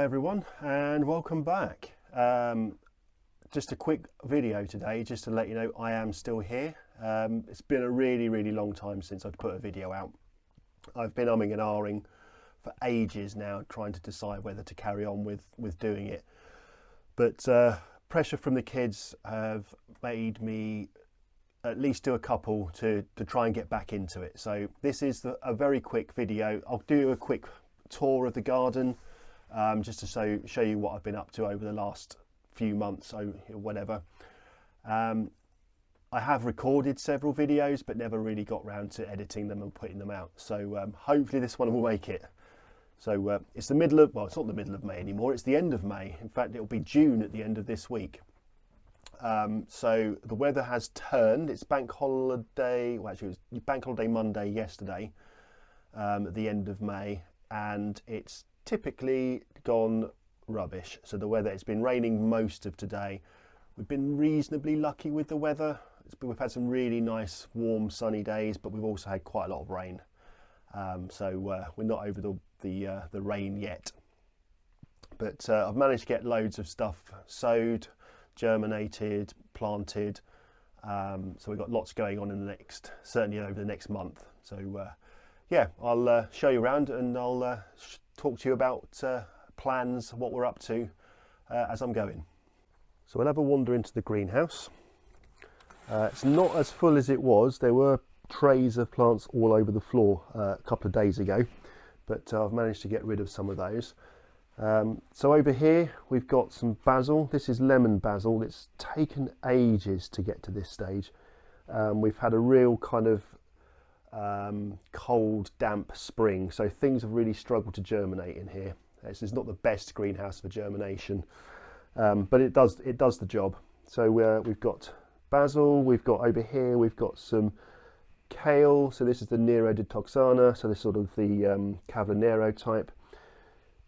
Hi everyone and welcome back. Just a quick video today just to let you know I am still here. It's been a really long time since I've put a video out. I've been umming and ahhing for ages now trying to decide whether to carry on with doing it, but pressure from the kids have made me at least do a couple to try and get back into it. So this is a very quick video. I'll do a quick tour of the garden just to show you what I've been up to over the last few months or whatever. I have recorded several videos but never really got round to editing them and putting them out, so hopefully this one will make it. So it's the middle of, well, it's not the middle of May anymore, it's the end of May. In fact, it'll be June at the end of this week. So the weather has turned. It's bank holiday, well actually it was bank holiday Monday yesterday, at the end of May, and it's typically gone rubbish. So the weather, it's been raining most of today. We've been reasonably lucky with the weather. We've had some really nice warm sunny days, but we've also had quite a lot of rain. So we're not over the rain yet, but I've managed to get loads of stuff sowed, germinated, planted. So we've got lots going on in the certainly over the next month. So yeah, I'll show you around and I'll talk to you about plans, what we're up to as I'm going. So we'll have a wander into the greenhouse. It's not as full as it was. There were trays of plants all over the floor a couple of days ago, but I've managed to get rid of some of those. So over here we've got some basil. This is lemon basil. It's taken ages to get to this stage. We've had a real kind of cold, damp spring, so things have really struggled to germinate in here. This is not the best greenhouse for germination, but it does the job. So we've got basil. We've got over here, we've got some kale. So this is the Nero di Toxana, so this sort of the Cavallero type.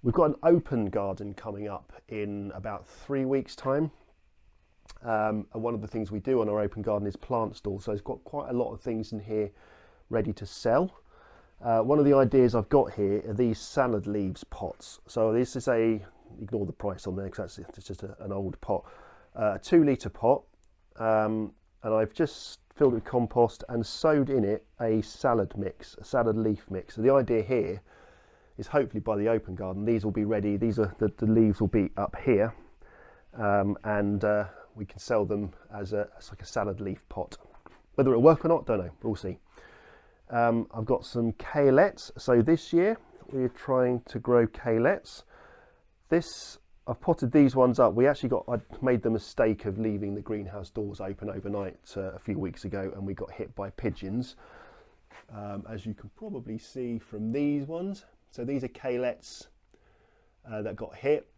We've got an open garden coming up in about 3 weeks time, and one of the things we do on our open garden is plant stall. So it's got quite a lot of things in here ready to sell. One of the ideas I've got here are these salad leaves pots. So this is ignore the price on there because it's just an old pot, 2 litre pot, and I've just filled it with compost and sowed in it a salad mix, a salad leaf mix. So the idea here is hopefully by the open garden these will be ready. These are the leaves will be up here, and we can sell them as like a salad leaf pot. Whether it'll work or not, don't know, we'll see. I've got some kalettes. So this year we're trying to grow kalettes. I've potted these ones up. I made the mistake of leaving the greenhouse doors open overnight a few weeks ago, and we got hit by pigeons, as you can probably see from these ones. So these are kalettes that got hit,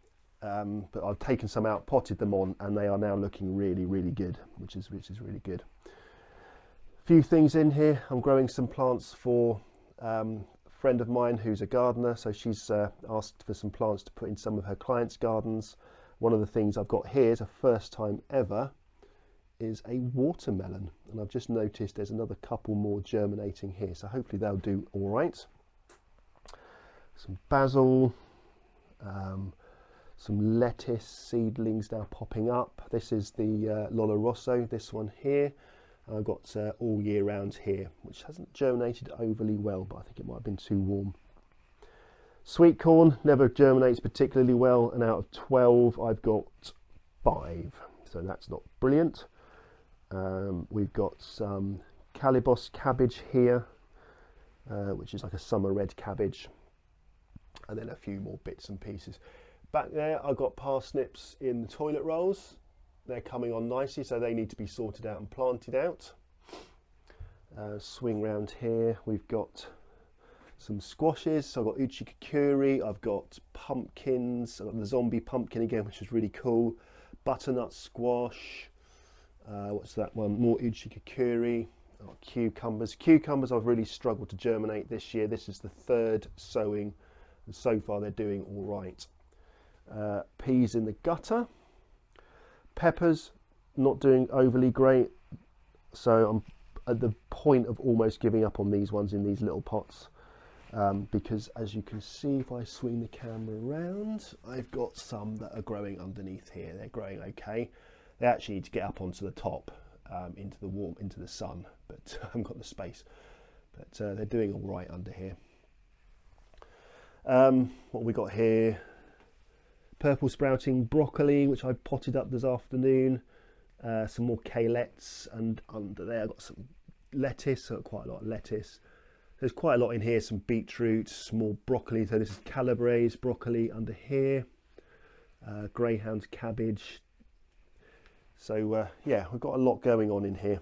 but I've taken some out, potted them on, and they are now looking really good, which is really good. Few things in here. I'm growing some plants for a friend of mine who's a gardener, so she's asked for some plants to put in some of her clients' gardens. One of the things I've got here is a first time ever is a watermelon, and I've just noticed there's another couple more germinating here, so hopefully they'll do all right. Some basil, some lettuce seedlings now popping up. This is the Lollo Rosso, this one here. I've got all year round here, which hasn't germinated overly well, but I think it might have been too warm. Sweet corn never germinates particularly well, and out of 12 I've got 5, so that's not brilliant. We've got some Calibos cabbage here, which is like a summer red cabbage, and then a few more bits and pieces. Back there I've got parsnips in the toilet rolls. They're coming on nicely, so they need to be sorted out and planted out. Swing round here, we've got some squashes. So I've got uchikakuri, I've got pumpkins, I've got the zombie pumpkin again, which is really cool. Butternut squash, what's that one? More uchikakuri. Oh, cucumbers. Cucumbers I've really struggled to germinate this year. This is the 3rd sowing, and so far they're doing all right. Peas in the gutter. Peppers not doing overly great, so I'm at the point of almost giving up on these ones in these little pots. because as you can see, if I swing the camera around, I've got some that are growing underneath here. They're growing okay. They actually need to get up onto the top, into the sun, but I haven't got the space. But they're doing all right under here. What we got here? Purple sprouting broccoli, which I potted up this afternoon. Some more kalettes, and under there I've got some lettuce, so quite a lot of lettuce. There's quite a lot in here, some beetroot, small broccoli. So this is Calabrese broccoli under here. Greyhound's cabbage. So yeah, we've got a lot going on in here.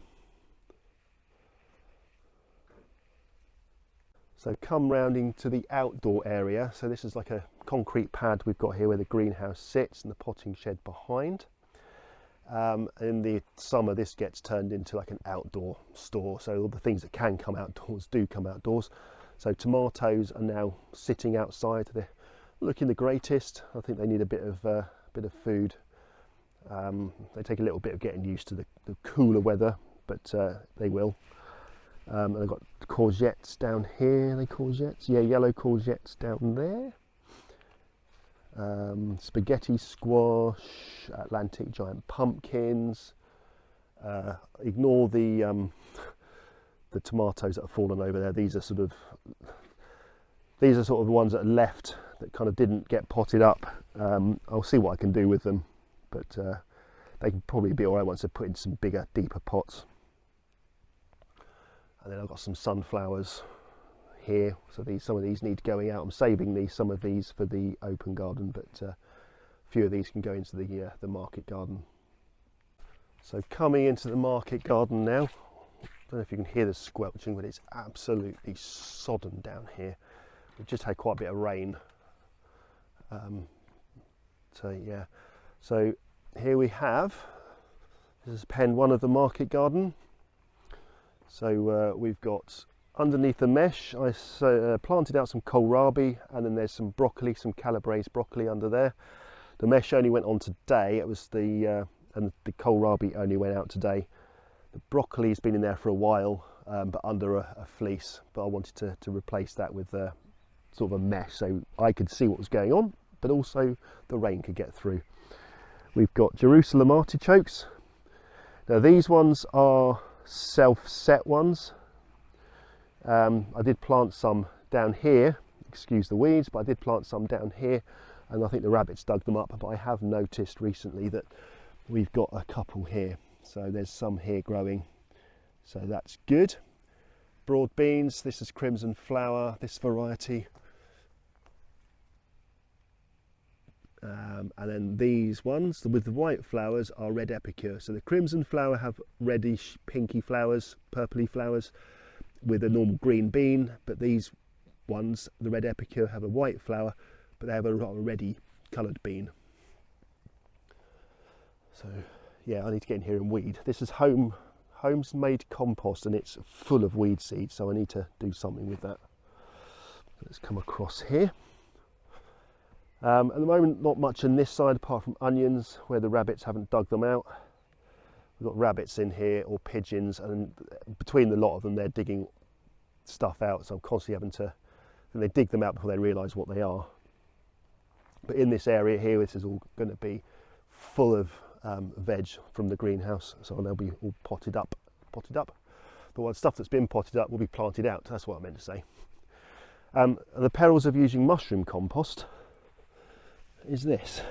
So come rounding to the outdoor area. So this is like a concrete pad we've got here where the greenhouse sits and the potting shed behind. In the summer this gets turned into like an outdoor store, so all the things that can come outdoors do come outdoors. So tomatoes are now sitting outside. They're looking the greatest. I think they need a bit of food. They take a little bit of getting used to the cooler weather, but they will. And I've got courgettes down here. Are they courgettes? Yeah, yellow courgettes down there. Spaghetti squash, Atlantic giant pumpkins. Ignore the tomatoes that have fallen over there. These are sort of the ones that are left that kind of didn't get potted up. I'll see what I can do with them, but they can probably be all right once they're put in some bigger, deeper pots. And then I've got some sunflowers here, so some of these need going out. I'm saving some of these for the open garden, but a few of these can go into the market garden. So coming into the market garden now, I don't know if you can hear the squelching, but it's absolutely sodden down here. We've just had quite a bit of rain. So yeah, so here we have, this is pen 1 of the market garden. So we've got underneath the mesh, I planted out some kohlrabi, and then there's some broccoli, some Calabrese broccoli under there. The mesh only went on today. It was and the kohlrabi only went out today. The broccoli's been in there for a while, but under a fleece. But I wanted to replace that with sort of a mesh, so I could see what was going on, but also the rain could get through. We've got Jerusalem artichokes. Now these ones are self-set ones. I did plant some down here, excuse the weeds, but I did plant some down here, and I think the rabbits dug them up. But I have noticed recently that we've got a couple here, so there's some here growing, so that's good. Broad beans, this is crimson flower, this variety. And then these ones with the white flowers are red epicure. So the crimson flower have reddish pinky flowers, purpley flowers with a normal green bean, but these ones, the red epicure, have a white flower, but they have a reddy coloured bean. So yeah, I need to get in here and weed. This is Home's made compost, and it's full of weed seeds, so I need to do something with that. Let's come across here. At the moment, not much on this side apart from onions, where the rabbits haven't dug them out. We've got rabbits in here, or pigeons, and between the lot of them they're digging stuff out, so I'm constantly having to, and they dig them out before they realise what they are. But in this area here, this is all going to be full of veg from the greenhouse, so they'll be all potted up. The stuff that's been potted up will be planted out, that's what I meant to say. The perils of using mushroom compost is this.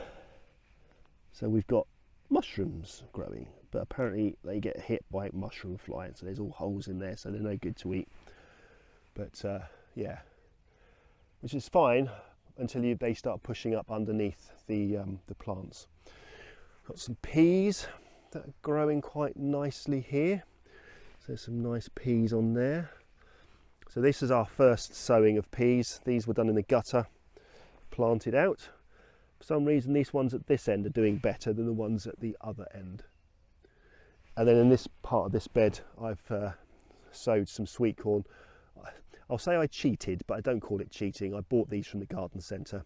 So we've got mushrooms growing, but apparently they get hit by mushroom fly, so there's all holes in there, so they're no good to eat. But yeah, which is fine until they start pushing up underneath the plants. Got some peas that are growing quite nicely here. So there's some nice peas on there. So this is our first sowing of peas. These were done in the gutter, planted out. For some reason these ones at this end are doing better than the ones at the other end. And then in this part of this bed I've sowed some sweet corn. I'll say I cheated, but I don't call it cheating. I bought these from the garden centre.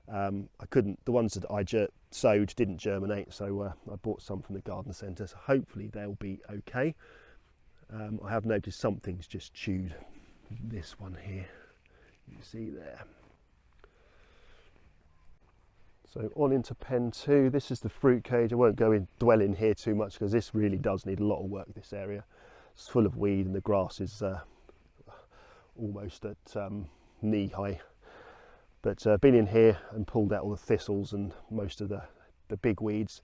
The ones that I sowed didn't germinate, so I bought some from the garden centre, so hopefully they'll be okay. I have noticed something's just chewed this one here. you see there. So on into pen 2. This is the fruit cage. I won't dwell in here too much because this really does need a lot of work, this area. It's full of weed and the grass is almost at knee high. But been in here and pulled out all the thistles and most of the big weeds,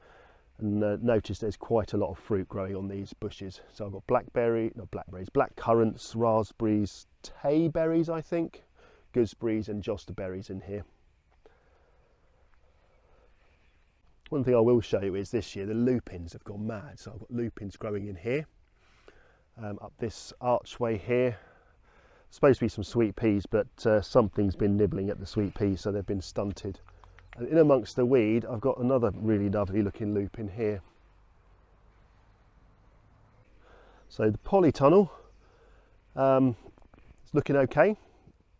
and noticed there's quite a lot of fruit growing on these bushes. So I've got black currants, raspberries, tayberries, I think, gooseberries and jostaberries in here. One thing I will show you is this year the lupins have gone mad. So I've got lupins growing in here, up this archway here. Supposed to be some sweet peas, but something's been nibbling at the sweet peas, so they've been stunted. And in amongst the weed, I've got another really lovely looking lupin here. So the polytunnel, it's looking okay.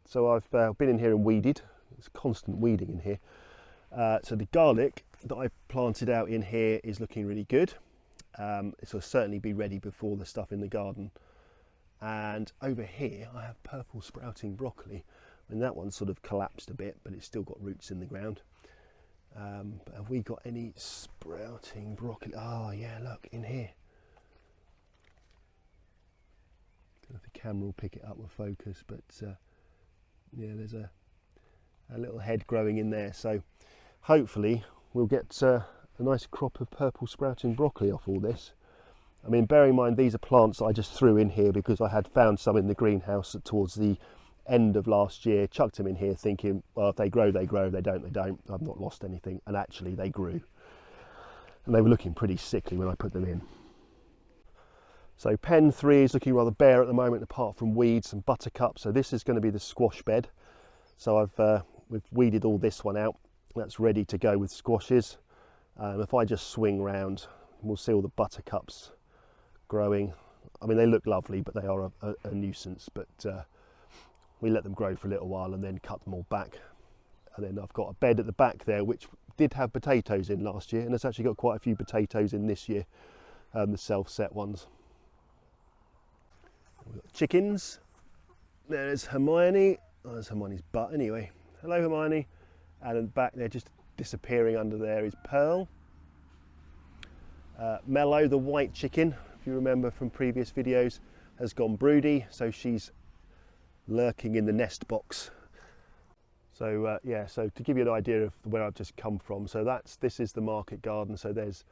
So I've been in here and weeded. It's constant weeding in here. So the garlic that I planted out in here is looking really good. It will certainly be ready before the stuff in the garden. And over here I have purple sprouting broccoli. I mean, that one's sort of collapsed a bit, but it's still got roots in the ground. But have we got any sprouting broccoli? Oh yeah, look in here. I don't know if the camera will pick it up with focus, but yeah, there's a little head growing in there. So hopefully we'll get a nice crop of purple sprouting broccoli off all this. I mean, bearing in mind these are plants I just threw in here because I had found some in the greenhouse towards the end of last year, chucked them in here thinking, well, if they grow, they grow, if they don't, they don't. I've not lost anything, and actually they grew. And they were looking pretty sickly when I put them in. So pen 3 is looking rather bare at the moment, apart from weeds and buttercups. So this is going to be the squash bed. So we've weeded all this one out. That's ready to go with squashes. If I just swing round, we'll see all the buttercups growing. I mean, they look lovely, but they are a nuisance. But we let them grow for a little while and then cut them all back. And then I've got a bed at the back there, which did have potatoes in last year, and it's actually got quite a few potatoes in this year, the self-set ones. We've got chickens. There's Hermione. Oh, there's Hermione's butt anyway. Hello, Hermione. And in the back there, just disappearing under there, is Pearl. Mellow, the white chicken, if you remember from previous videos, has gone broody, so she's lurking in the nest box. So yeah, so to give you an idea of where I've just come from, so this is the market garden. So there's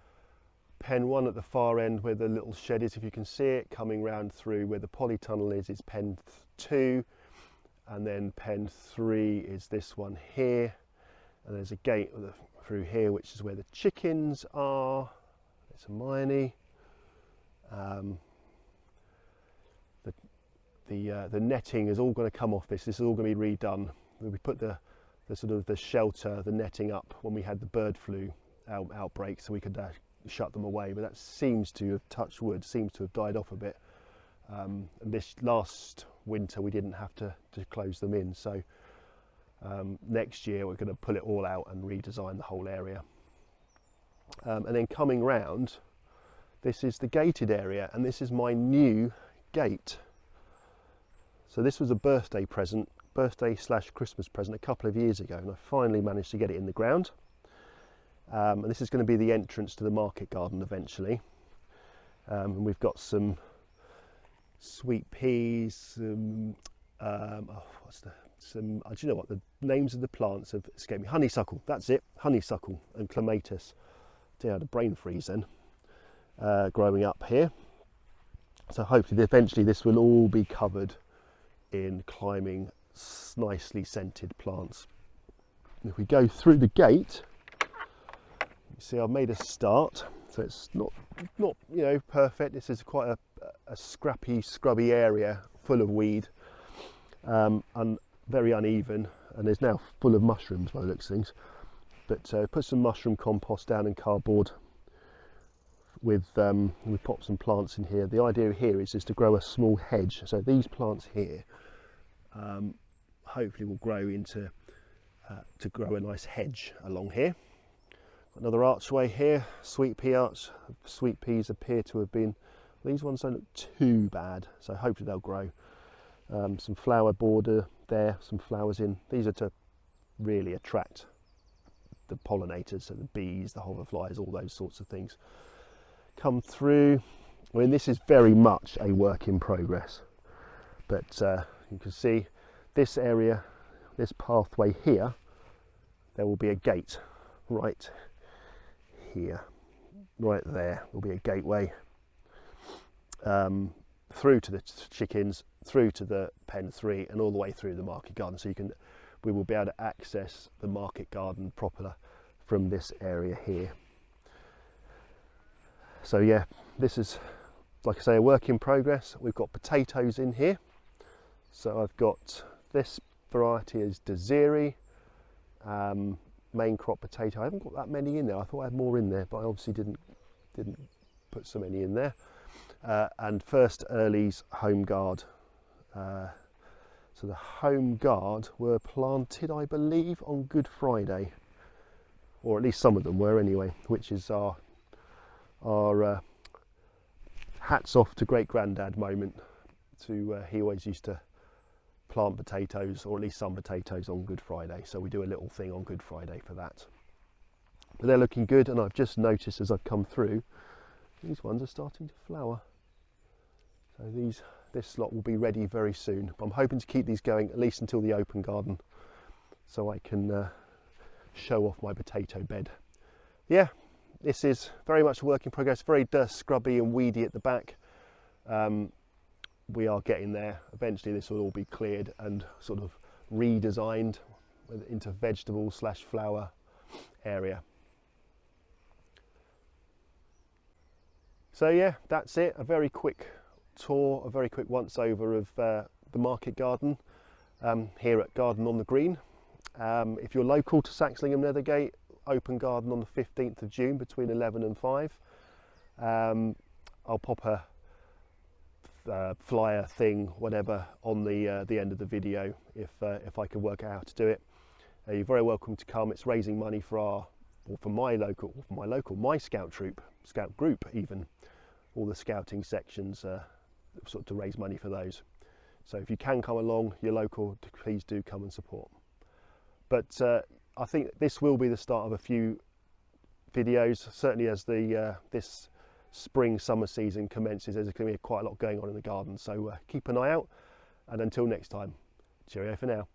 pen 1 at the far end where the little shed is, if you can see it, coming round through where the polytunnel is pen 2, and then pen 3 is this one here, and there's a gate through here which is where the chickens are. It's Hermione. The netting is all going to come off this. This is all going to be redone. We put the sort of the shelter, the netting up when we had the bird flu outbreak, so we could shut them away. But that seems to have, touched wood, seems to have died off a bit. And this last winter we didn't have to close them in. So next year we're going to pull it all out and redesign the whole area. And then coming round, this is the gated area, and this is my new gate. So this was a birthday present, birthday/Christmas present a couple of years ago, and I finally managed to get it in the ground. And this is going to be the entrance to the market garden eventually. And we've got some sweet peas, do you know what, the names of the plants have escaped me. Honeysuckle, that's it, honeysuckle and clematis. I had a brain freeze then, growing up here. So hopefully eventually this will all be covered in climbing, nicely scented plants. If we go through the gate, you see I've made a start. So it's not you know, perfect. This is quite a scrappy, scrubby area full of weed, and very uneven, and there's now full of mushrooms by the looks of things. But put some mushroom compost down in cardboard with we pop some plants in here. The idea here is to grow a small hedge. So these plants here hopefully will grow into to grow a nice hedge along here. Another archway here, sweet pea arch. Sweet peas appear to have been, these ones don't look too bad, so hopefully they'll grow. Some flower border there, some flowers in. These are to really attract the pollinators, so the bees, the hoverflies, all those sorts of things come through. I mean, this is very much a work in progress, but you can see this area, this pathway here, there will be a gate right here, right there will be a gateway through to the chickens, through to the pen 3, and all the way through the market garden. So we will be able to access the market garden proper from this area here. So yeah, this is, like I say, a work in progress. We've got potatoes in here. So I've got this variety is Desiree, main crop potato. I haven't got that many in there. I thought I had more in there, but I obviously didn't put so many in there. And First Early's Home Guard. So the Home Guard were planted, I believe, on Good Friday, or at least some of them were anyway, which is our hats off to great granddad moment. He always used to plant potatoes, or at least some potatoes, on Good Friday, so we do a little thing on Good Friday for that. But they're looking good, and I've just noticed as I've come through, these ones are starting to flower. So this lot will be ready very soon. But I'm hoping to keep these going at least until the open garden, so I can show off my potato bed. Yeah, this is very much a work in progress, very scrubby and weedy at the back. We are getting there. Eventually this will all be cleared and sort of redesigned into vegetable / flower area. So yeah, that's it. A very quick tour, a very quick once over of the market garden here at Garden on the Green. If you're local to Saxlingham Nethergate, open garden on the 15th of June between 11 and 5. I'll pop a flyer thing, whatever, on the end of the video if I can work out how to do it. You're very welcome to come. It's raising money for my scout troop, scout group even, all the scouting sections, sort of to raise money for those. So if you can come along, you're local, please do come and support. But I think this will be the start of a few videos, certainly as this spring summer season commences. There's going to be quite a lot going on in the garden, so keep an eye out, and until next time, cheerio for now.